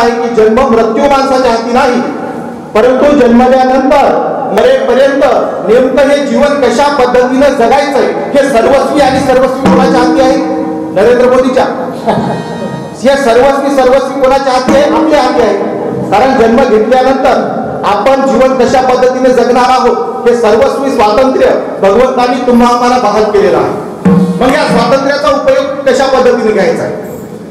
आहे की जन्म मृत्यू माणसाच्या हाती नाही, परंतु जन्मल्यानंतर मरेपर्यंत नेमकं हे जीवन कशा पद्धतीने जगायचंय हे सर्वस्वी आणि सर्वस्वी कोणाच्या हाती आहे? नरेंद्र मोदीच्या. हे सर्वस्वी कोणाच्या हाती आहे? आपल्या हाती आहे. कारण जन्म घेतल्यानंतर आपण जीवन कशा पद्धतीने जगणार आहोत हे सर्वस्वी स्वातंत्र्य भगवंतांनी तुम्हाला बहाल केलेलं आहे. मग या स्वातंत्र्याचा उपयोग कशा पद्धतीने घ्यायचा आहे?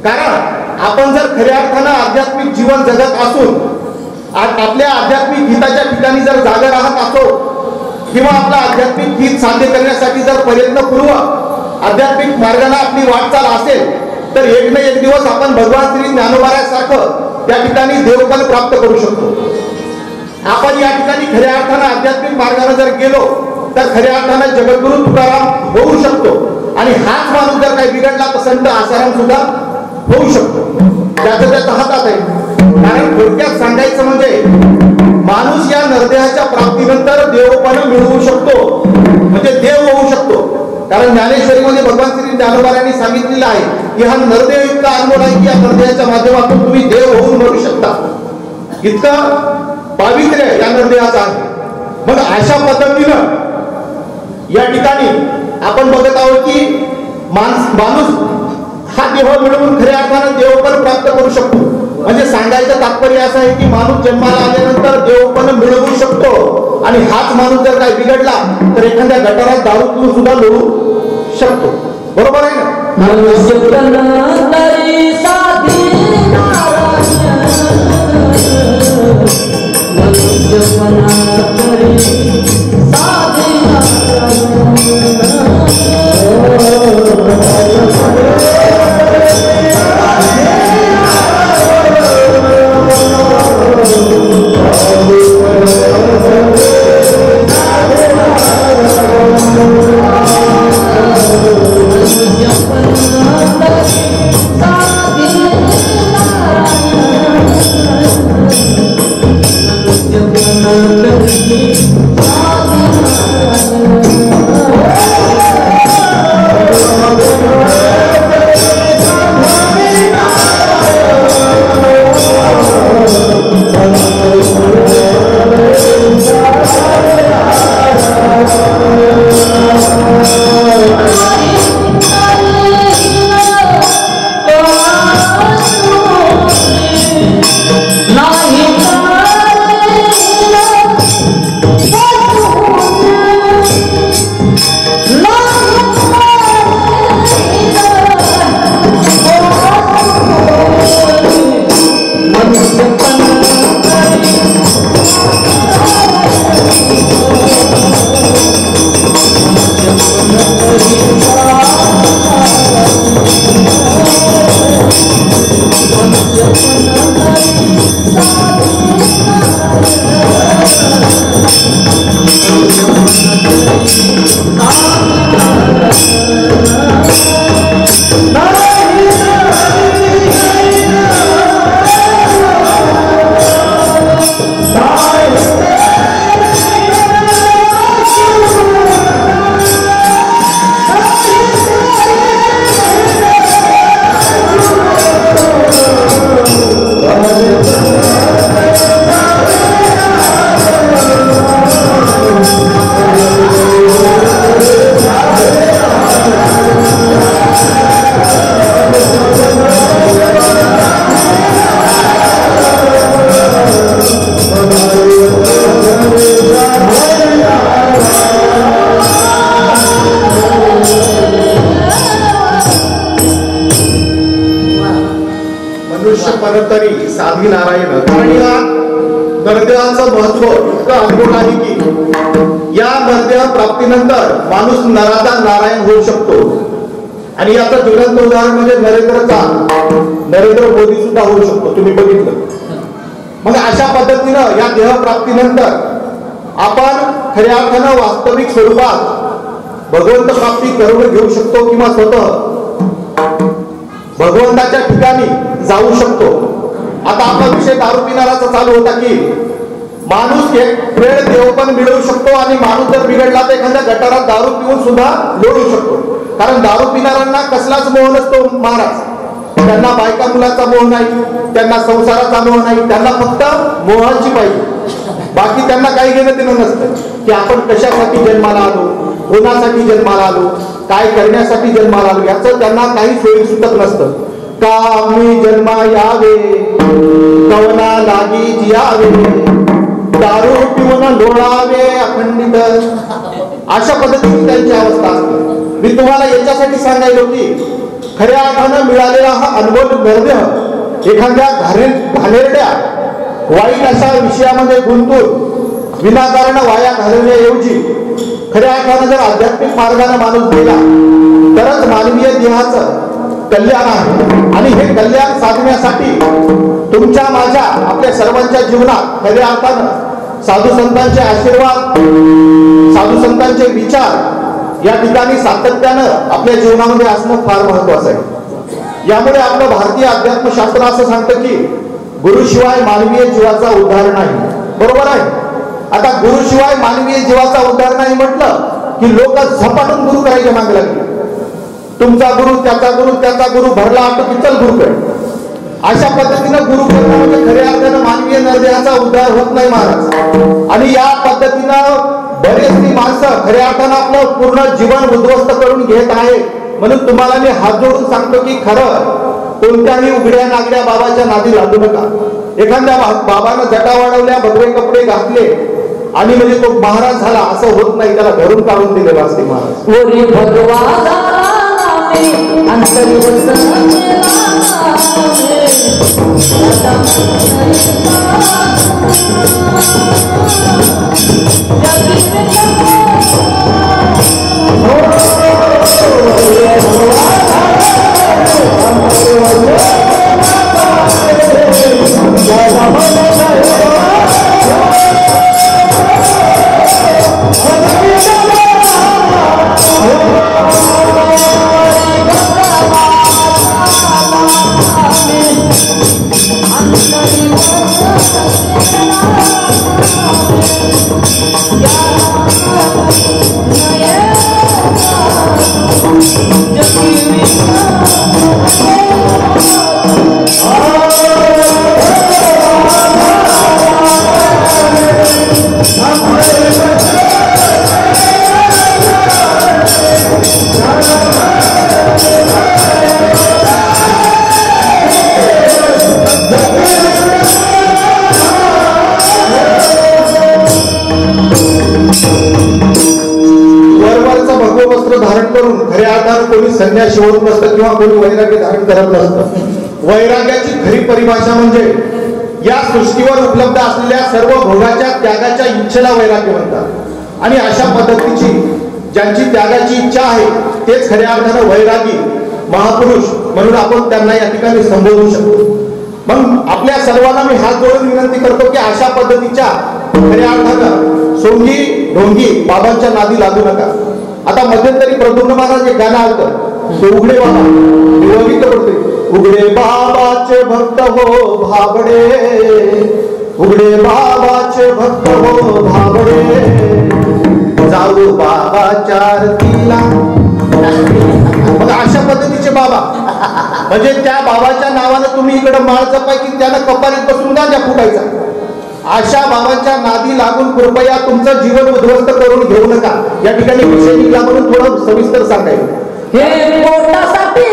कारण आपण जर खऱ्या अर्थानं आध्यात्मिक जीवन जगत असून आपल्या आध्यात्मिक हिताच्या ठिकाणी जर जागा राहत असो किंवा आपला आध्यात्मिक हित साध्य करण्यासाठी जर प्रयत्नपूर्वक आध्यात्मिक मार्गाने आपली वाटचाल असेल तर एक ना एक दिवस आपण भगवान श्री ज्ञानोबासारखं त्या ठिकाणी देवपण प्राप्त करू शकतो. आपण या ठिकाणी खऱ्या अर्थानं आध्यात्मिक मार्गाने जर गेलो तर खऱ्या अर्थानं जगद्गुरु तुकाराम होऊ शकतो आणि हाच माणूस जर काही बिघडला तर संत आसाराम सुद्धा होऊ शकतो. त्याचं त्याच्या हातात आहे. कारण थोडक्यात सांगायचं म्हणजे माणूस या नरदेहाच्या प्राप्तीनंतर देवपण मिळवू शकतो, म्हणजे देव होऊ शकतो. कारण ज्ञानेश्वरीमध्ये भगवान श्री ज्ञानोबांनी सांगितलेलं आहे की हा नरदेह इतका अनमोल आहे की या नरदेहाच्या माध्यमातून तुम्ही देव होऊन मरू शकता. इतकं पावित्र्य या नरदेहाचं आहे. मग अशा पद्धतीनं या ठिकाणी आपण बघत आहोत की माणूस हा देह मिळवून खऱ्या अर्थानं देवपण प्राप्त करू शकतो. म्हणजे सांगायचं तात्पर्य असं आहे की माणूस जन्माला आल्यानंतर देवपण मिळवू शकतो आणि हाच माणूस जर काही बिघडला तर एखाद्या गटारात दारू पिऊन सुद्धा लोळू शकतो. बरोबर आहे ना? तरी साधी नारायण. कारण या नरदेहाचं महत्व इतकं अद्भुत आहे की या नरदेह प्राप्तीनंतर माणूस नराचा नारायण होऊ शकतो. आणि याचं ज्वलंत उदाहरण म्हणजे नरेंद्र मोदी सुद्धा होऊ शकतो. तुम्ही बघितलं. मग अशा पद्धतीनं या देह प्राप्तीनंतर आपण खऱ्या अर्थानं वास्तविक स्वरूपात भगवंत प्राप्ती करून घेऊ शकतो किंवा स्वतः भगवंताच्या ठिकाणी जाऊ शकतो. आता आपला विषय दारू पिणाराचा चालू होता की माणूस एक वेळ देवपण मिळवू शकतो आणि माणूस जर बिघडला तर एखाद्या गटारात दारू पिऊन सुद्धा लोळू शकतो. कारण दारू पिणाऱ्यांना कसलाच मोह नसतो महाराज. त्यांना बायका मुलाचा मोह नाही, त्यांना संसाराचा मोह नाही, त्यांना फक्त मोहाची पाहिजे. बाकी त्यांना काही घेणं देणं नसतं की आपण कशासाठी जन्माला आलो, कोणासाठी जन्माला आलो, काय करण्यासाठी जन्माला आलो, याचं त्यांना काही सोयी सुटत नसतं. का मी जन्मा यावे कवना लागी जियावे, दारू पिऊन लोळावे अखंडित, अशा पद्धतीची त्यांची अवस्था असते. मी तुम्हाला याच्यासाठी सांगायलो की खऱ्या अर्थानं मिळालेला हा अनमोल निर्देह एखाद्या घाणेरड्या वाईट अशा विषयामध्ये गुंतून विनाकारण वाया घालवण्याऐवजी खऱ्या अर्थानं जर आध्यात्मिक मार्गाने माणूस गेला तरच मानवीय देहाचं कल्याण आहे. आणि हे कल्याण साधण्यासाठी तुमच्या माझ्या आपल्या सर्वांच्या जीवनात खऱ्या अर्थानं साधू संतांचे आशीर्वाद, साधू संतांचे विचार या ठिकाणी सातत्यानं आपल्या जीवनामध्ये असणं फार महत्वाचं आहे. यामुळे आपलं भारतीय अध्यात्मशास्त्र असं सांगतं की गुरुशिवाय मानवीय जीवाचा उद्धार नाही. बरोबर आहे. आता गुरुशिवाय मानवीय जीवाचा उद्धार नाही म्हटलं की लोक झपाटून गुरु करायच्या मागे लागले. तुमचा गुरु, त्याचा गुरु, त्याचा गुरु भरला आटो की चल गुरु कर. अशा पद्धतीनं गुरु करणं म्हणजे खऱ्या अर्थानं मानवीय निर्देहाचा उद्धार होत नाही महाराज. आणि या पद्धतीनं बरेचशी माणसं खऱ्या अर्थानं आपलं पूर्ण जीवन उद्ध्वस्त करून घेत आहे. म्हणून तुम्हाला मी हात जोडून सांगतो की खरं कोणत्याही उघड्या नागड्या बाबाच्या नादी लागू नका. एखाद्या बाबानं जटा वाढवल्या, भगवे कपडे घातले आणि म्हणजे तो महाराज झाला असं होत नाही. त्याला घरून काढून दिलेलं असते महाराज. कोणी संन्यासी होत नसतं किंवा कोणी वैराग्य धारण करत नसतं. वैराग्याची खरी परिभाषा म्हणजे या सृष्टीवर उपलब्ध असलेल्या सर्व भोगाच्या त्यागाच्या इच्छेला वैराग्य म्हणतात. आणि अशा पद्धतीची ज्यांची त्यागाची इच्छा आहे तेच खऱ्या अर्थानं वैरागी महापुरुष म्हणून आपण त्यांना या ठिकाणी संबोधू शकतो. मग आपल्या सर्वांना मी हात जोडून विनंती करतो की अशा पद्धतीच्या खऱ्या अर्थानं सोंगी ढोंगी बाबांच्या नादी लागू नका. आता मध्यंतरी प्रद्युम्न महाराज एक गाणं आलं, उघडे बाबा निवडित होते, उघडे बाबाचे भक्त हो भाबडे, उघडे बाबाचे भक्त हो भाबडे, जाऊ बाबाच्या आरतीला. मग अशा पद्धतीचे बाबा म्हणजे त्या बाबाच्या नावानं तुम्ही इकडे माळ जपाय की त्यानं कपारीत बसून गांजा फुटायचा. अशा बाबांच्या नादी लागून कृपया तुमचं जीवन उद्ध्वस्त करून घेऊ नका. या ठिकाणी विषय निघला म्हणून थोडं सविस्तर सांगायचं. हे पोटासाठी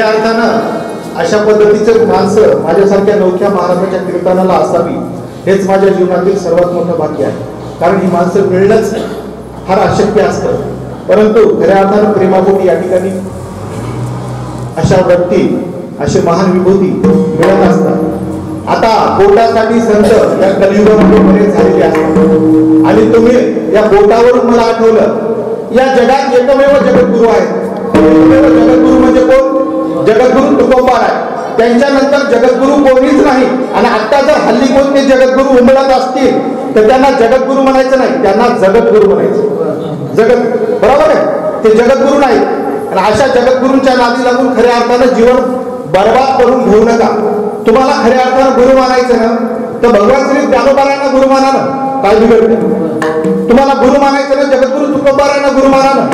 खऱ्या अर्थानं अशा पद्धतीचे माणसं माझ्यासारख्या नवख्या महाराजाच्या कीर्तनाला असावी हेच माझ्या जीवनातील सर्वात मोठं भाग्य आहे. कारण ही माणसं मिळणंच फार अशक्य असतं, परंतु खऱ्या अर्थानं प्रेमापोटी या ठिकाणी अशा व्यक्ती, असे महान विभूती मिळत असतात. आता बोटासाठी संत या कलियुगामध्ये बरेच झालेले असतात आणि तुम्ही या बोटावरून मला आठवलं, या जगात एकमेव जगद्गुरू आहेत. एकमेव जगद्गुरू म्हणजे कोण? जगद्गुरू तुकोबार आहे. त्यांच्यानंतर जगद्गुरू कोणीच नाही. आणि आता जर हल्ली कोण ते जगद्गुरू उमलत असतील तर त्यांना जगद्गुरू म्हणायचं नाही, त्यांना जगद्गुरू म्हणायचं. जगत बरोबर आहे, ते जगद्गुरू नाही. आणि अशा जगद्गुरूंच्या नादी लागून खऱ्या अर्थानं जीवन बर्बाद करून घेऊ नका. तुम्हाला खऱ्या अर्थानं गुरु मानायचं ना तर भगवान श्री ज्ञानोबारायांना गुरु माना ना, काय बिघडते? तुम्हाला गुरु मानायचं ना जगद्गुरू तुकोबारायांना गुरु माना ना.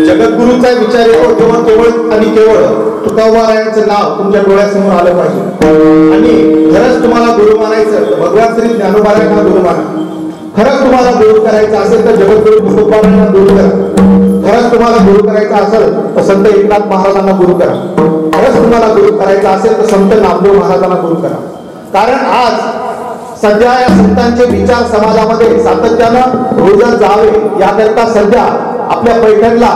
जगद्गुरूचा विचार येतो तेव्हा केवळ आणि केवळ तुकोबारायांचं नाव तुमच्या डोळ्यासमोर आलं पाहिजे. आणि खरंच तुम्हाला गुरु मानायचं भगवान श्री ज्ञानोबारायांना गुरु माना. खरंच तुम्हाला गुरु करायचं असेल तर जगद्गुरू तुकोबारायांना गुरु करा. खरंच तुम्हाला गुरु करायचं असेल तर संत एकनाथ महाराजांना गुरु करा. खरंच तुम्हाला गुरु करायचं असेल तर संत नामदेव महाराजांना गुरु करा. कारण आज सध्या या संतांचे विचार समाजामध्ये सातत्यानं रुजत जावे याकरता सध्या आपल्या पैठणला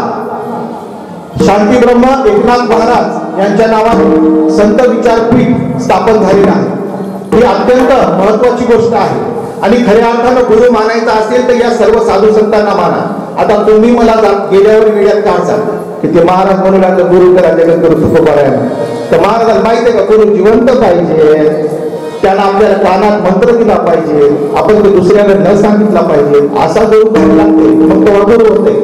शांती ब्रह्म एकनाथ महाराज यांच्या नावाने संत विचारपीठ स्थापन झालेलं आहे. ही अत्यंत महत्वाची गोष्ट आहे. आणि खऱ्या अर्थानं गुरु मानायचा असेल तर या सर्व साधू संतांना माना. आता तुम्ही मला गेल्यावर वेळात काढचा की ते महाराज म्हणू लागले गुरु करा जगद्गुरू तुकोबारायांना. तर महाराजांना माहिती आहे का गुरु जिवंत पाहिजे, त्यांना आपल्याला कानात मंत्र दिला पाहिजे, आपण ते दुसऱ्याला न सांगितला पाहिजे, असा गुरु करायला लागते मग तो अगुरु होते.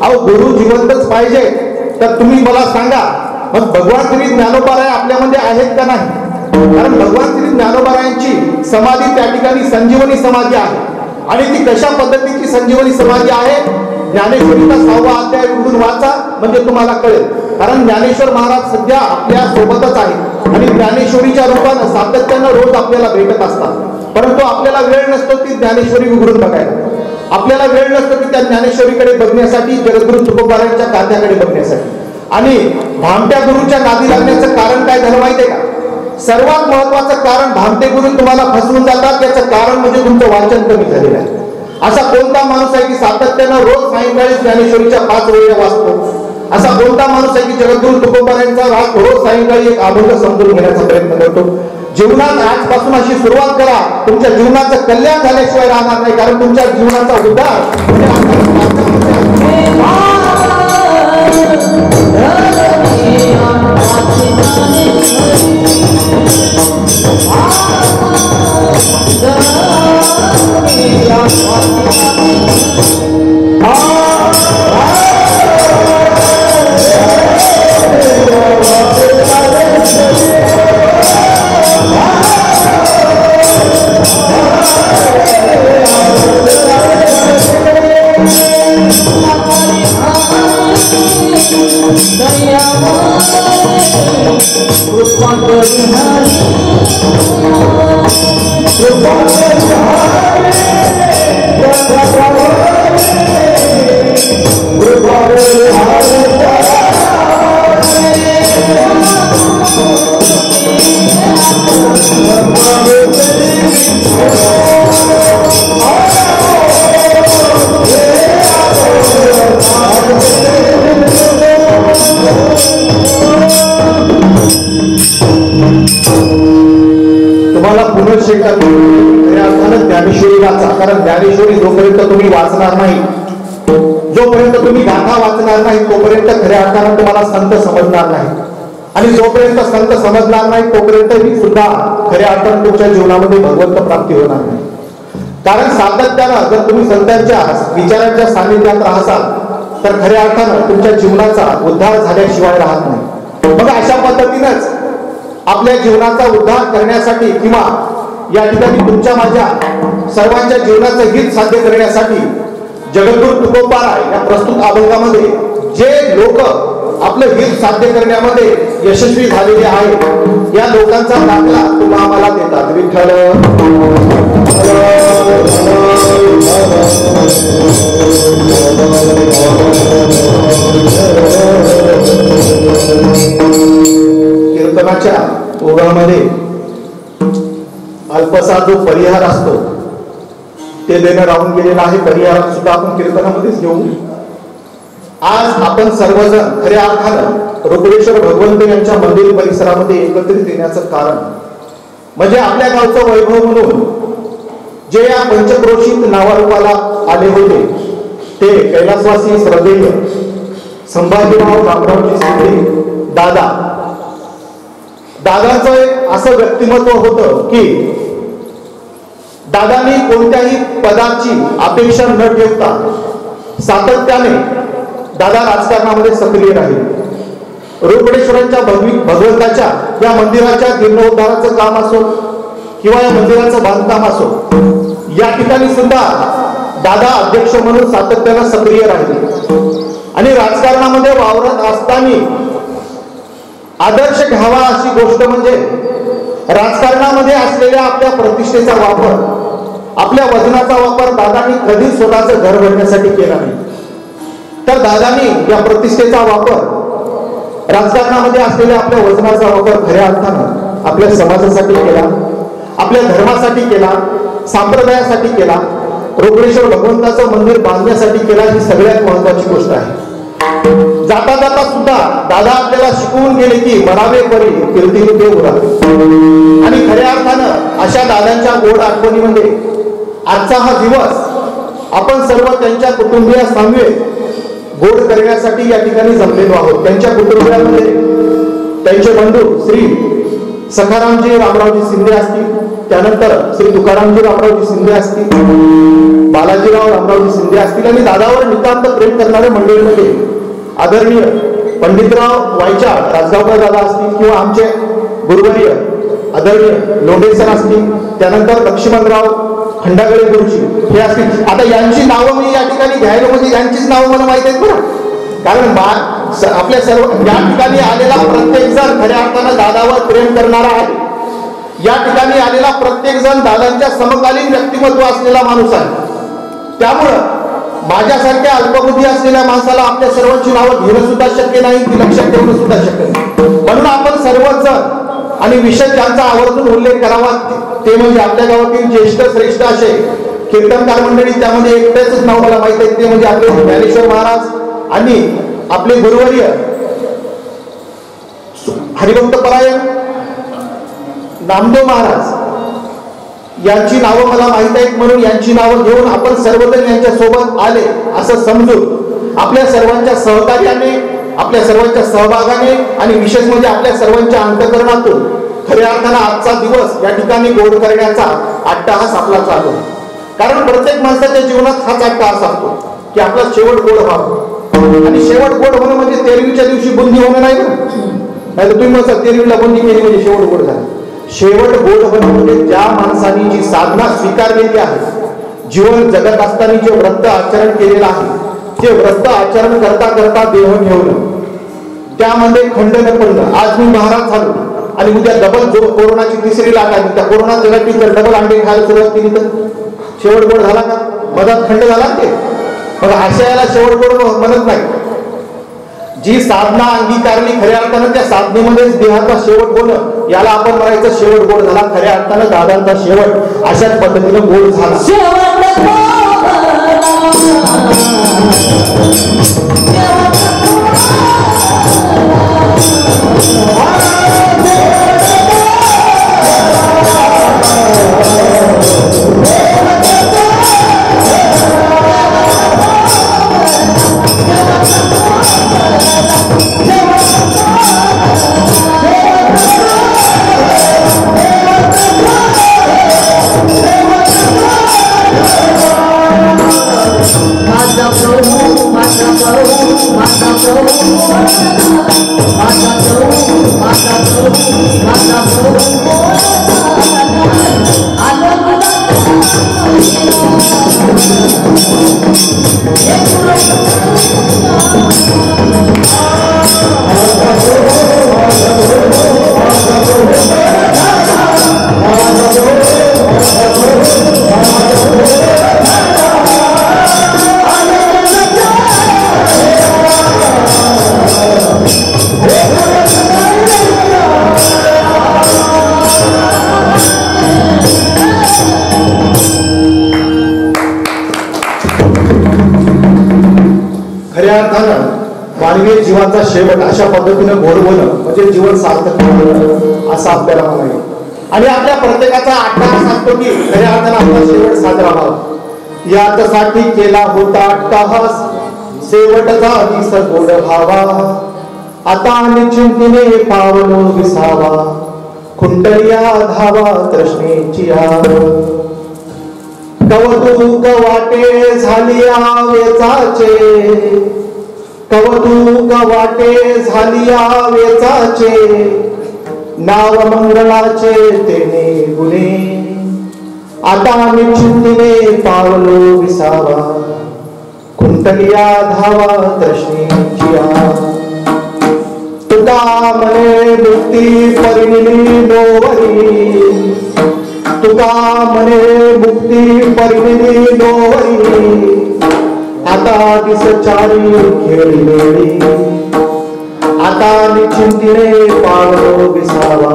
अहो गुरु जिवंतच पाहिजे तर तुम्ही मला सांगा मग भगवान श्री ज्ञानोबाराय आपल्यामध्ये आहेत का नाही? कारण भगवान श्री ज्ञानोबारायांची समाधी त्या ठिकाणी संजीवनी समाधी आहे. आणि ती कशा पद्धतीची संजीवनी समाधी आहे? ज्ञानेश्वरीचा 6वा अध्याय उघडून वाचा म्हणजे तुम्हाला कळेल. कारण ज्ञानेश्वर महाराज सध्या आपल्या सोबतच आहे आणि ज्ञानेश्वरीच्या रूपानं सातत्यानं रोज आपल्याला भेटत असतात. परंतु आपल्याला वेळ नसतो ती ज्ञानेश्वरी उघडून बघायला. आपल्याला वेळ नसतो की त्या ज्ञानेश्वरीकडे बघण्यासाठी, जगद्गुरू तुकोबारायांच्या कात्याकडे बघण्यासाठी. आणि भामट्या गुरुच्या नादी लागण्याचं कारण काय झालं माहितीये का? सर्वात महत्वाचं कारण भामटे गुरु तुम्हाला फसवून जातात याचं कारण म्हणजे तुमचं वाचन कमी झालेलं आहे. असा कोणता माणूस आहे की सातत्यानं रोज सायंकाळी ज्ञानेश्वरीच्या 5 वेळा वाचतो? असा कोणता माणूस आहे की जगद्गुरू तुकोबारायांचा रोज सायंकाळी एक अभंग समजून घेण्याचा प्रयत्न करतो? जीवनात आजपासून अशी सुरुवात करा. तुमच्या जीवनाचं कल्याण झाल्याशिवाय राहणार नाही. कारण तुमच्या जीवनाचा उद्धार खऱ्या अर्थानं ज्ञानेश्वरी वाचा. कारण ज्ञानेश्वरी जोपर्यंत तुम्ही वाचणार नाही, जोपर्यंत तुम्ही गाथा वाचणार नाही, तोपर्यंत खऱ्या अर्थानं तुम्हाला संत समजणार नाही. आणि जोपर्यंत संत समजणार नाही तोपर्यंत मी सुद्धा खऱ्या अर्थानं तुमच्या जीवनामध्ये भगवंत प्राप्ती होणार नाही. कारण सातत्यानं जर तुम्ही संतांच्या विचारांच्या सानिध्यात राहसाल तर खऱ्या अर्थानं तुमच्या जीवनाचा उद्धार झाल्याशिवाय राहत नाही. मग अशा पद्धतीनंच आपल्या जीवनाचा उद्धार करण्यासाठी किंवा या ठिकाणी तुमच्या माझ्या सर्वांच्या जीवनाचं हित साध्य करण्यासाठी जगद्गुरु तुकोबाराय या प्रस्तुत अभंगामध्ये जे लोक आपलं हित साध्य करण्यामध्ये यशस्वी झालेले आहेत या लोकांचा दाखला तुम्हा आम्हाला देतात. विठ्ठल कीर्तनाच्या ओघामध्ये अल्पसा जो परिहार असतो ते देणं राहून गेलेलं आहे. परिहार सुद्धा आपण कीर्तनामध्येच घेऊ. आज आपण सर्वजण खऱ्या अर्थानं रोकडेश्वर भगवंत यांच्या मंदिर परिसरामध्ये एकत्रित येण्याचं कारण म्हणजे आपल्या गावचं वैभव म्हणून जे या पंचक्रोशीत नावारूपाला आले होते ते कैलासवासी श्रद्धेय संभाजीराव रामरावजी शिंदे दादा. दादाचं एक असं व्यक्तिमत्व होतं की दादांनी कोणत्याही पदाची अपेक्षा न ठेवता सातत्याने दादा राजकारणामध्ये सक्रिय राहिले. रोकडेश्वरांच्या भगवंताच्या या मंदिराच्या जीर्णोद्धाराचं काम असो किंवा या मंदिराचं बांधकाम असो या ठिकाणी सुद्धा दादा अध्यक्ष म्हणून सातत्यानं सक्रिय राहिले. आणि राजकारणामध्ये वावरत असताना आदर्श घ्यावा अशी गोष्ट म्हणजे राजकारणामध्ये असलेल्या आपल्या प्रतिष्ठेचा वापर, आपल्या वजनाचा वापर दादांनी कधी स्वतःचं घर भरण्यासाठी केला नाही. तर दादांनी या प्रतिष्ठेचा वापर राजकारणामध्ये असलेल्या आपल्या वजनाचा वापर खऱ्या अर्थानं आपल्या समाजासाठी केला, आपल्या धर्मासाठी केला, संप्रदायासाठी केला, रोकडेश्वर भगवंताचं मंदिर बांधण्यासाठी केला. ही सगळ्यात महत्वाची गोष्ट आहे. जाता जाता सुद्धा दादा आपल्याला शिकवून गेले की मरावे परी कीर्ती ते उरा. आणि खऱ्या अर्थानं अशा दादांच्या गोड आठवणीमध्ये आजचा हा दिवस आपण सर्व त्यांच्या कुटुंबीय समवेत गोड करण्यासाठी या ठिकाणी जमलेलो आहोत. त्यांच्या कुटुंबियांमध्ये त्यांचे बंधू श्री सखारामजी रामरावजी शिंदे असतील, त्यानंतर श्री तुकारामजी रामरावजी शिंदे असतील, बालाजीराव रामरावजी शिंदे असतील आणि दादावर नितांत प्रेम करणाऱ्या मंडळीमध्ये आदरणीय पंडितराव वायचा राजगावकर दादा असतील किंवा आमचे गुरुवर्य आदरणीय लोंढे सर असतील, त्यानंतर लक्ष्मणराव खंडागळे गुरुजी हे असतील. आता यांची नावं मी या ठिकाणी घ्यायला म्हणजे यांचीच नावं मला माहित आहेत बरं. कारण आपल्या सर्व या ठिकाणी आलेला प्रत्येक जण खऱ्या अर्थानं दादावर प्रेम करणारा आहे. या ठिकाणी आलेला प्रत्येक जण दादांच्या समकालीन व्यक्तिमत्व असलेला माणूस आहे. त्यामुळं माझ्यासारख्या अल्पबुद्धी असलेल्या माणसाला आपल्या सर्वांची नावं घेणं सुद्धा शक्य नाही, ती लक्षात ठेवणं सुद्धा शक्य नाही. म्हणून आपण सर्वच जण आणि विशेष ज्यांचा आवर्जून उल्लेख करावा ते म्हणजे आपल्या गावातील ज्येष्ठ श्रेष्ठ असे कीर्तनकार मंडळी. त्यामध्ये एकट्याच नाव मला माहित आहे ते म्हणजे आपले ज्ञानेश्वर महाराज आणि आपले गुरुवर्य हरिभक्त परायण नामदेव महाराज यांची नावं मला माहित आहेत. म्हणून यांची नावं घेऊन आपण सर्वजण यांच्या सोबत आले असं समजून आपल्या सर्वांच्या सहकार्याने, आपल्या सर्वांच्या सहभागाने आणि विशेष म्हणजे आपल्या सर्वांच्या अंतःकरणातून खऱ्या अर्थानं आजचा दिवस या ठिकाणी गोड करण्याचा अट्टहास आपला चालू. कारण प्रत्येक माणसाच्या जीवनात हाच अट्टहास असतो की आपला शेवट गोड व्हावा. आणि शेवट गोड होणं म्हणजे तेरवीच्या दिवशी बुंदी होणं नाही ना. नाही तर तुम्ही म्हणता तेरवीला बुंदी केली म्हणजे शेवट गोड झाला. शेवट गोड होणं म्हणजे ज्या माणसाने जी साधना स्वीकारलेली आहे, जीवन जगत असताना जे व्रत आचरण केलेलं आहे, ते व्रत आचरण करता करता देह ठेवणं, त्यामध्ये खंड न पडणं. आज मी महाराज झालो आणि उद्या डबल जो कोरोनाची तिसरी लाट आली, त्या कोरोना जगाची जर डबल अंडे खायला सुरुवात केली तर शेवट गोड झाला का? मधात खंड झाला ते. मग अशा याला शेवट गोड म्हणत नाही. जी साधना अंगीकारली खऱ्या अर्थानं त्या साधनेमध्येच देहाचा शेवट होणं याला आपण म्हणायचं शेवट गोड झाला. खऱ्या अर्थानं दादांचा शेवट अशाच पद्धतीनं गोड झाला. जीवनाचा शेवट अशा पद्धतीने घडवणं म्हणजे जीवन सार्थक होणं असं आपल्याला म्हणायचं. आणि आपल्या प्रत्येकाचा अट्टहास असतो की खऱ्या अर्थानं आपला शेवट साजरा व्हावा. याच्यासाठी केला होता अट्टहास, शेवटचा दिस गोड व्हावा. आता निश्चिंतीने पावलो विसावा, खुंटया धावा तृष्णेची आव. कवतूक वाटे झाली वेचाचे, कवतूक वाटे झाली वेचाचे. नाव मंगळाचे तेने गुणे, आता निश्चिंतीने पावलो विसावा. खुंटया धावा तृष्णेची आव. तुका म्हणे मुक्ती परिणिली नोवरी, तुका म्हणे मुक्ती परिणिली नोवरी. आता दिसचारी खेळलेली, आता निश्चिंतीने पावलो विसावा.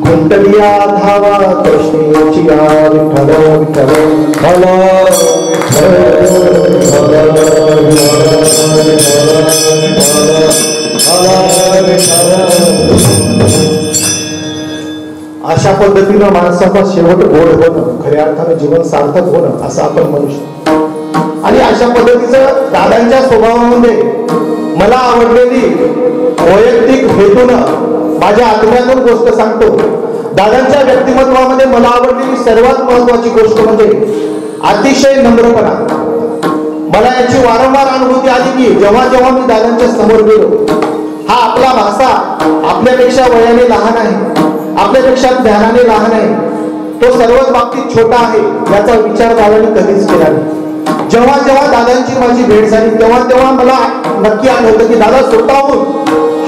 खुंटया धावा तृष्णेची आव. विठ्ठल विठ्ठल अशा पद्धतीनं माणसाचा शेवट गोड होणं, खऱ्या अर्थाने जीवन सार्थक होणं असं आपण म्हणू शकतो. आणि अशा पद्धतीचं दादांच्या स्वभावामध्ये मला आवडलेली वैयक्तिक हेतूनं माझ्या आत्म्यातून गोष्ट सांगतो. दादांच्या व्यक्तिमत्वामध्ये मला आवडलेली सर्वात महत्वाची गोष्ट म्हणजे अतिशय नम्रपणा. मला याची वारंवार अनुभूती आली की जेव्हा जेव्हा मी दादांच्या समोर गेलो, हा आपला भाषा आपल्यापेक्षा वयाने लहान आहे, आपल्यापेक्षा ज्ञानाने लहान आहे, तो सर्वच बाबतीत छोटा आहे याचा विचार दादांनी कधीच केला नाही. जेव्हा जेव्हा दादांची माझी भेट झाली तेव्हा तेव्हा मला नक्की आठवतं की दादा स्वतःहून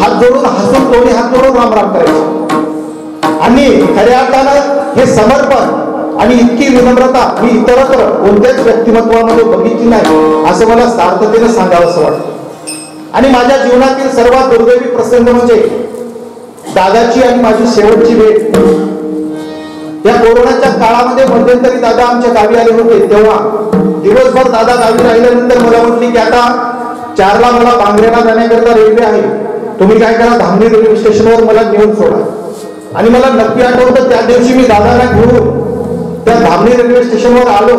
हात जोडून हसून दोन्ही हात जोडून राम राम करायचे. आणि खऱ्या अर्थानं हे समर्पण आणि इतकी विनम्रता मी इतरत्र कोणत्याच व्यक्तिमत्वामध्ये बघितली नाही असं मला सार्थतेने सांगावं असं वाटतं. आणि माझ्या जीवनातील सर्वात दुर्दैवी प्रसंग म्हणजे दादाची आणि माझी शेवटची भेट. या कोरोनाच्या काळामध्ये मध्यंतरी दादा आमच्या गावी आले होते. तेव्हा दिवसभर दादा गावी राहिल्यानंतर मला म्हटली की आता 4ला मला बांगरेला जाण्याकरता रेल्वे आहे, तुम्ही काय करा धामणी रेल्वे स्टेशनवर मला नेऊन सोडा. आणि मला नक्की आठवतं त्या दिवशी मी दादाला घेऊन त्या धामणी रेल्वे स्टेशनवर आलो.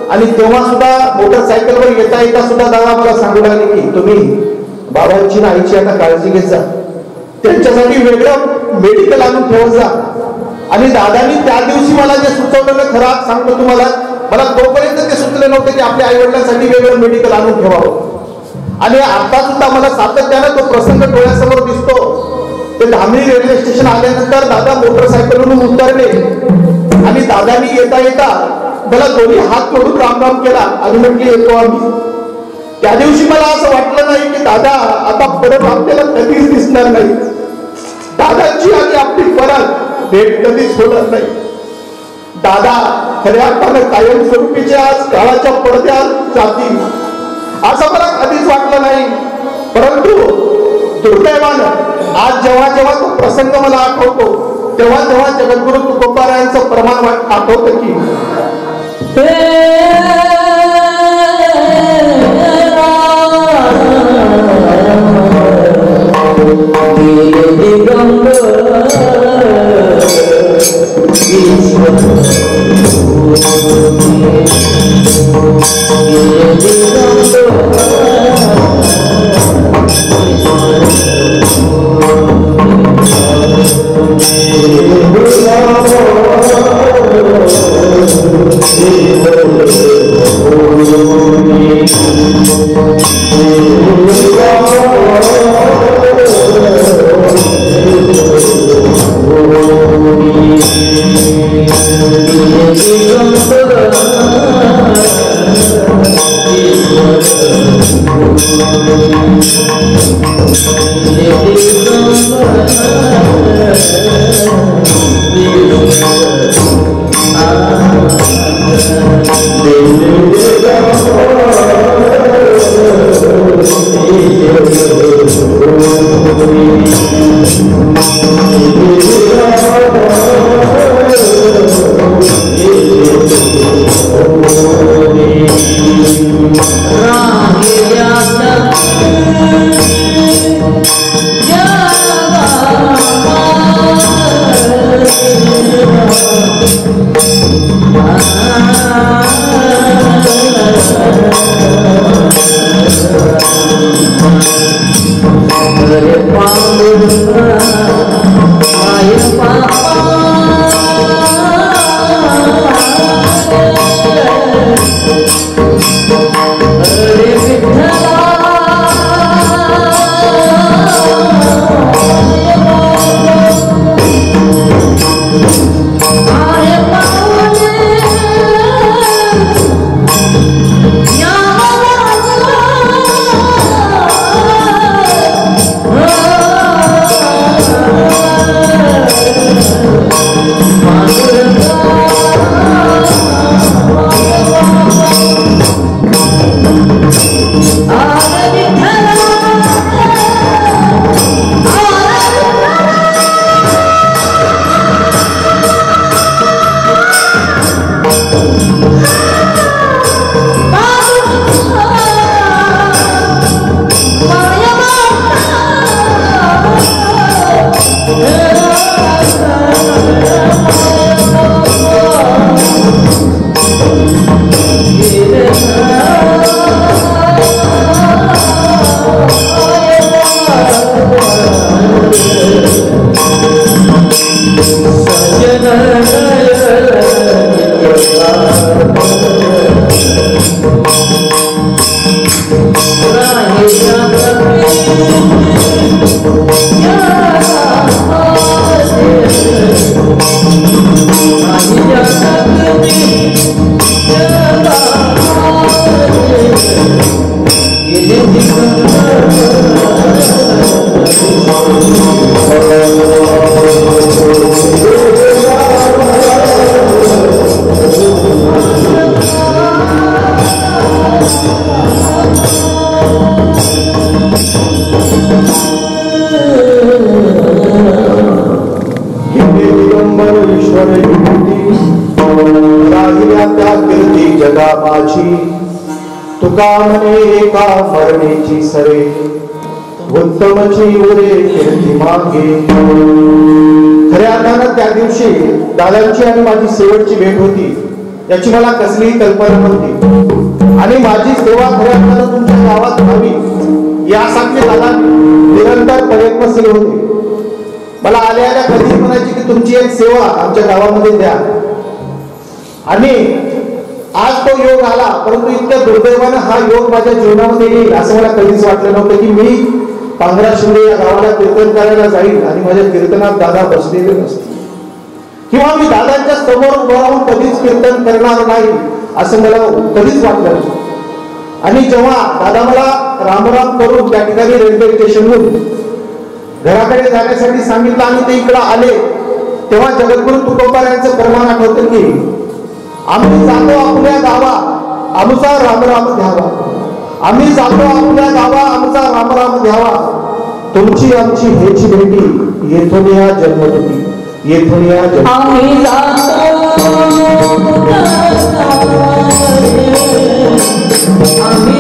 आणि तेव्हा सुद्धा मोटरसायकलवर येता येता सुद्धा दादा मला सांगू लागले की तुम्ही बाबांची आईची आता काळजी घेत जा, त्यांच्यासाठी वेगळं मेडिकल आणून ठेवत जा. आणि दादांनी त्या दिवशी मला जे सुचवलं खरं सांगतो तुम्हाला, मला तोपर्यंत ते सुचले नव्हते की आपल्या आई वडिलांसाठी वेगळं मेडिकल आणून ठेवावं. आणि आता सुद्धा मला सातत्यानं तो प्रसंग डोळ्यासमोर दिसतो. ते धामणी रेल्वे स्टेशन आल्यानंतर दादा मोटरसायकलवरून उतरले आणि दादांनी येता येता मला दोन्ही हात जोडून रामराम केला आणि म्हटली येतो आम्ही. त्या दिवशी मला असं वाटलं नाही की दादा आता परत आपल्याला कधीच दिसणार नाही. दादांची आणि आपली परत भेट कधीच होणार नाही. दादा खऱ्या अर्थानं कायमस्वरूपीचे आज काळाच्या पडद्यात जातील असं मला कधीच वाटलं नाही. परंतु दुर्दैवानं आज जेव्हा जेव्हा तो प्रसंग मला आठवतो तेव्हा तेव्हा जगद्गुरु तुकोबारायांचं प्रमाण आठवतं की माझी तुका म्हणे एका मरणेची सरे उत्तमची उरे कीर्ती मागे. खऱ्या अर्थानं त्या दिवशी दादांची आणि माझी शेवटची भेट होती याची मला कसलीही कल्पना नव्हती आणि माझी सेवा खऱ्या अर्थानं तुमच्या गावात व्हावी यासाठी दादा निरंतर प्रयत्नशील होते. मला आल्या आल्या कधीच म्हणायची की तुमची एक सेवा आमच्या गावामध्ये द्या आणि आज तो योग आला. परंतु इतक्या दुर्दैवानं हा योग माझ्या जीवनामध्ये येईल असं मला कधीच वाटलं नव्हतं की मी पांघरा शिंदे या गावाला कीर्तन करायला जाईल आणि माझ्या कीर्तनात दादा बसलेले नसतील किंवा मी दादांच्या समोर उभं राहून कधीच कीर्तन करणार नाही असं मला कधीच वाटलं नाही. आणि जेव्हा दादा मला रामराम करून त्या ठिकाणी रेल्वे स्टेशनवरून घराकडे जाण्यासाठी सांगितलं आणि ते इकडं आले तेव्हा जगद्गुरु तुकोबारायांचं प्रमाण आठवतं की आम्ही जातो आपल्या गावा आमचा रामराम घ्यावा. आम्ही जातो आपल्या गावा आमचा रामराम घ्यावा. तुमची आमची हेची भेटी येथून या जन्मदुती येथून या जन्म. आम्ही जातो आम्ही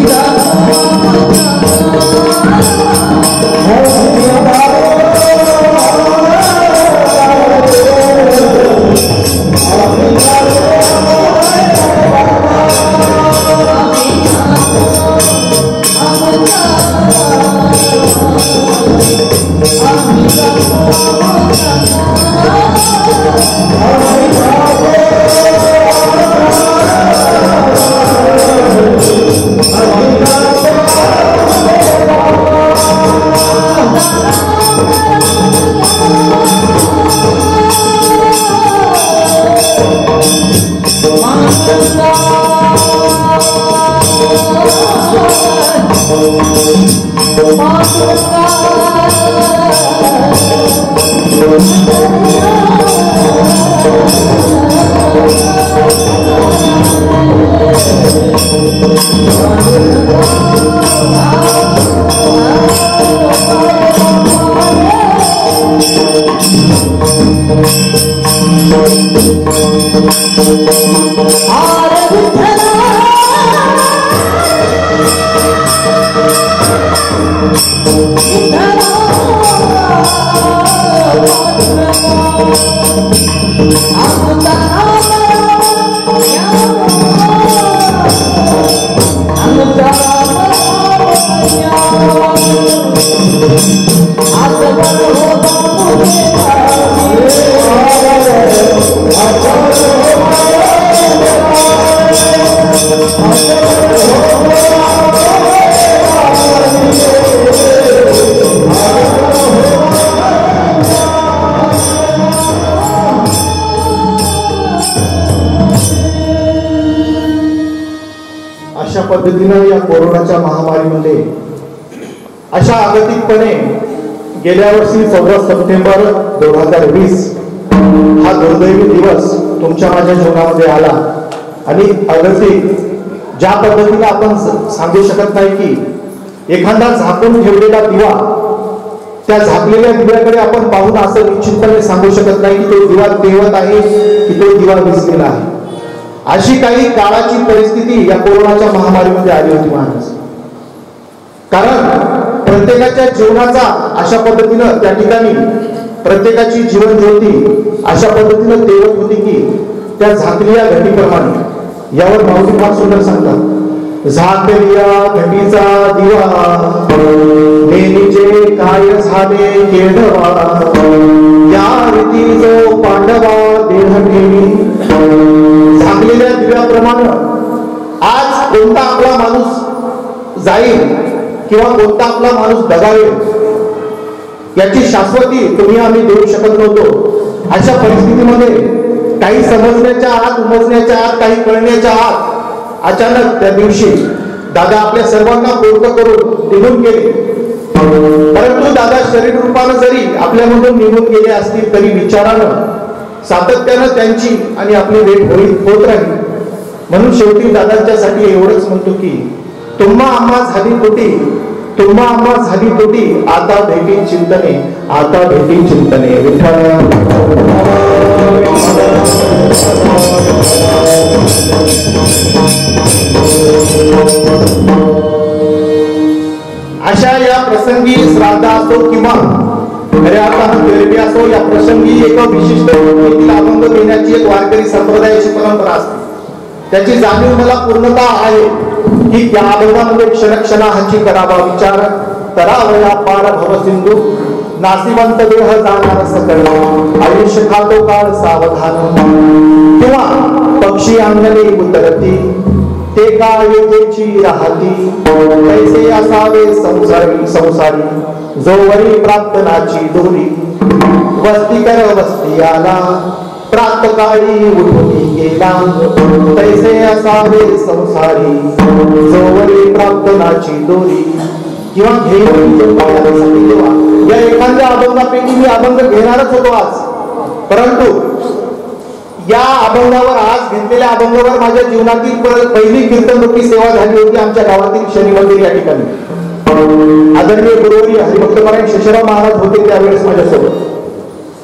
अशा पद्धतीनं या कोरोनाच्या महामारीमध्ये अशा आगतिकपणे गेल्या वर्षी 14 सप्टेंबर 2020 हा दुर्दैवी दिवस तुमच्या माझ्या जीवनामध्ये आला आणि आगतिक ज्या पद्धतीने आपण सांगू शकत नाही की एखादा झाकून ठेवलेला दिवा त्या झाकलेल्या दिव्याकडे आपण पाहून असं निश्चितपणे सांगू शकत नाही की तो दिवा तेवत आहे की तो दिवा विझलेला आहे. अशी काही काळाची परिस्थिती या कोरोनाच्या महामारीमध्ये आली होती महाराज. कारण प्रत्येकाच्या जीवनाचा अशा पद्धतीनं त्या ठिकाणी प्रत्येकाची जीवन ज्योती अशा पद्धतीनं तेवत होती की त्या झाकलेल्या घटीप्रमाणे. यावर माऊली फार सुंदर सांगतात, झाकलेल्या घटीचा दिवा नेहमीचे काय झाले केडवा या रीती जो पांडवा देह ठेवी. झाकलेल्या दिव्याप्रमाणे आज कोणता आपला माणूस जाईल किंवा कोणता आपला माणूस दगावेल याची शाश्वती तुम्ही आम्ही देऊ शकत नव्हतो. अशा परिस्थितीमध्ये काही समजण्याच्या आत उमजण्याच्या आत काही कळण्याच्या आत अचानक त्या दिवशी दादा आपल्या सर्वांना पूर्ण करून निघून गेले. परंतु दादा शरीर रूपानं जरी आपल्यामधून निघून गेले असतील तरी विचारानं सातत्यानं त्यांची आणि आपली भेट होत राहील. म्हणून शेवटी दादांच्यासाठी एवढंच म्हणतो की तुम्हा आम्हा झाली तोटी तुम्हा आम्हा झाली तोटी आता भेटी चिंतने आता भेटी चिंतने. विठ्ठल प्रसंगी श्राद्ध असो किंवा खऱ्या अर्थानं गरिबी असो, या प्रसंगी एक विशिष्ट पद्धतीतील अभंग देण्याची एक वारकरी संप्रदायाची परंपरा असते. त्याची जाणीव मला पूर्णतः आहे की त्या अभंगामध्ये क्षणक्षणाची करावा विचार, तरावया पार भवसिंधू, नासिवंत देह जाणार सकळ, आयुष्य खातो काळ सावधान, किंवा पक्षी अंगणे उतरती ते काय येतेची राहती, कैसे असावे संसारी संसारी, जोवरी प्रार्थनाची दोरी, वस्ती कर वस्ती आला प्रात काळी उठून गेला, कैसे असावे संसारी, जोवरी प्रार्थनाची दोरी. किंवा या एखाद्या अभंगापैकी मी अभंग घेणारच होतो आज, परंतु या अभंगावर, आज घेतलेल्या अभंगावर माझ्या जीवनातील पहिली कीर्तनरूपी सेवा झाली होती आमच्या गावातील शनी मंदिर या ठिकाणी. आदरणीय गुरुवर्य हरिभक्तपरायण शेषराव महाराज होते त्यावेळेस माझ्यासोबत,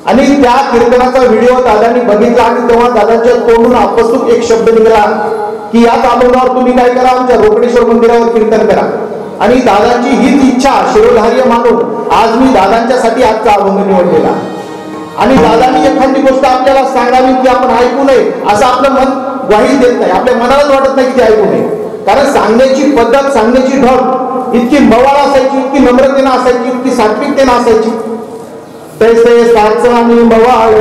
आणि त्या कीर्तनाचा व्हिडिओ दादांनी बघितला आणि तेव्हा दादांच्या तोंडून आपसूक एक शब्द निघाला की याच अभंगावर तुम्ही काय करा, आमच्या रोकडेश्वर मंदिरावर कीर्तन करा. आणि दादांची हीच इच्छा शिरोधार्य मानून आज मी दादांच्यासाठी आजचा अभंग निवडलेला. आणि दादांनी एखादी गोष्ट आपल्याला सांगावी की आपण ऐकू नये असं आपलं मन ग्वाही देत नाही, आपल्या मनालाच वाटत नाही की ते ऐकू नये. कारण सांगण्याची पद्धत, सांगण्याची ढब इतकी मवाळ असायची, इतकी नम्रतेनं असायची, इतकी सात्विकतेनं असायची. तैसे साच आणि मवाळ,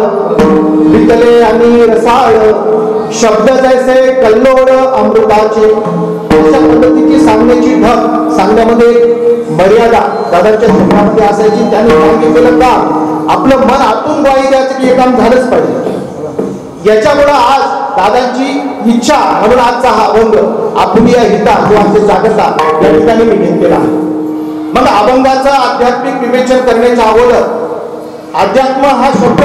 वितले आणि रसाळ, शब्द जैसे कल्लोळ अमृताचे, अशा पद्धतीची सांगण्याची ढब, सांगण्यामध्ये मर्यादा दादांच्या जीवनामध्ये असायची. त्यांनी सांगितलेलं काम आपलं मन आतून ग्वाही द्यायचं की हे काम झालंच पाहिजे. याच्यामुळे आज दादांची इच्छा म्हणून आजचा हा अभंग आपुलिया हिता जो आमचे जागता या ठिकाणी मी घेतलेला आहे. मग अभंगाचं आध्यात्मिक विवेचन करण्याच्या अगोदर अध्यात्म हा शब्द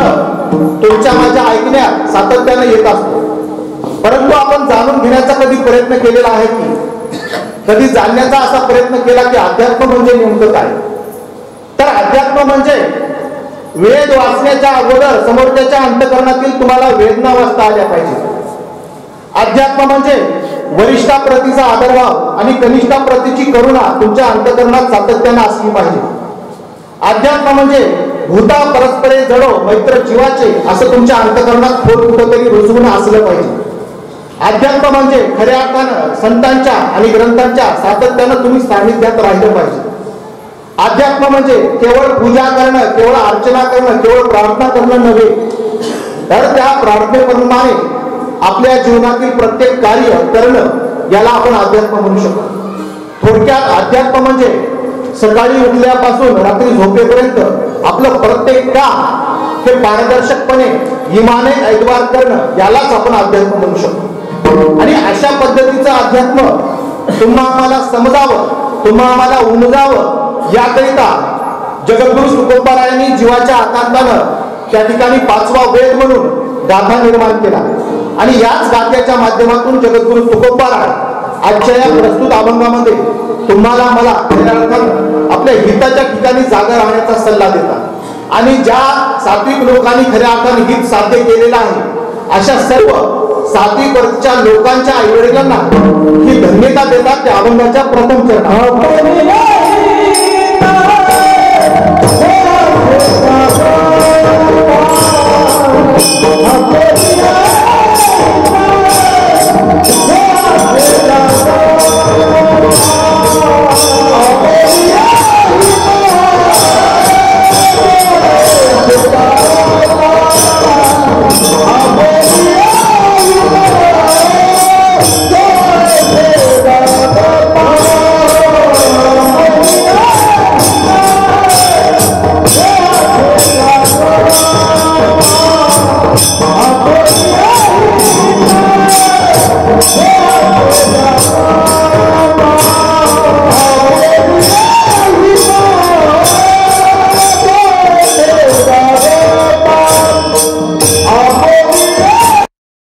तुमच्या माझ्या ऐकण्यात सातत्याने येत असतो, परंतु आपण जाणून घेण्याचा कधी प्रयत्न केलेला आहे की, कधी जाणण्याचा असा प्रयत्न केला की अध्यात्म म्हणजे नेमकं काय? तर अध्यात्म म्हणजे वेद वाचण्याच्या अगोदर समोरच्याच्या अंतःकरणातील तुम्हाला वेदना वाचता आल्या पाहिजे. अध्यात्म म्हणजे वरिष्ठाप्रतीचा आदरभाव आणि कनिष्ठाप्रतीची करुणा तुमच्या अंतःकरणात सातत्याने असली पाहिजे. अध्यात्म म्हणजे भूता परस्परे जडो मैत्र जीवाचे असं तुमच्या अंतःकरणात खोल कुठंतरी रुजवून असलं पाहिजे. अध्यात्म म्हणजे खऱ्या अर्थानं संतांच्या आणि ग्रंथांच्या सातत्यानं तुम्ही सानिध्यात राहिलं पाहिजे. अध्यात्म म्हणजे केवळ पूजा करणं, केवळ अर्चना करणं, केवळ प्रार्थना करणं नव्हे, तर त्या प्रार्थनेप्रमाणे आपल्या जीवनातील प्रत्येक कार्य करणं याला आपण अध्यात्म म्हणू शकतो. थोडक्यात अध्यात्म म्हणजे सकाळी उठल्यापासून रात्री झोपेपर्यंत आपलं प्रत्येक काम हे पारदर्शकपणे इमाने ऐकवार करणं यालाच आपण अध्यात्म म्हणू शकतो. आणि अशा पद्धतीचं अध्यात्म तुम्हा आम्हाला समजावं, तुम्हा आम्हाला उमजावं याकरिता जगद्गुरु तुकोबारायांनी जीवाच्या आकांतानं त्या ठिकाणी 5वा वेद म्हणून गाथा निर्माण केला. आणि याच गाथ्याच्या माध्यमातून जगद्गुरु तुकोबाराय आजच्या या प्रस्तुत अभंगामध्ये तुम्हाला मला खऱ्या अर्थानं आपल्या हिताच्या ठिकाणी जागा राहण्याचा सल्ला देतात. आणि ज्या सात्विक लोकांनी खऱ्या अर्थाने हित साध्य केलेलं आहे अशा सर्व सात्विक वर्गच्या लोकांच्या आईवडिलांना ही धन्यता देतात त्या अभंगाच्या प्रथम चरणात.